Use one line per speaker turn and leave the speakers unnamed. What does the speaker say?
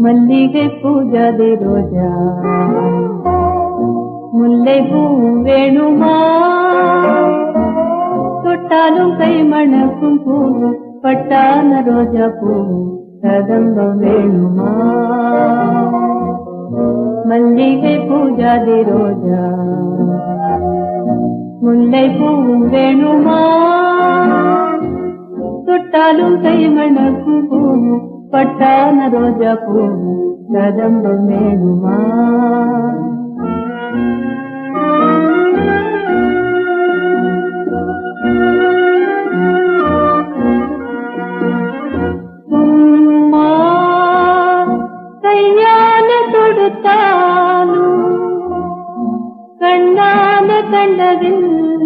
மல்லிகை பூஜாதி ரோஜா முல்லை பூ வேணுமா தொட்டாலும் கை மணக்கும் பூ பட்டான ரோஜா பூ கதம்பம் வேணுமா மல்லிகை பூஜாதி ரோஜா முல்லை பூ வேணுமா தொட்டாலும் கை மணக்கும் பூ பட்டான ரோஜா பூ கதம்பம் வேணுமா சும்மா கையால தொடுத்தாலும் கண்ணால கண்டதில்லை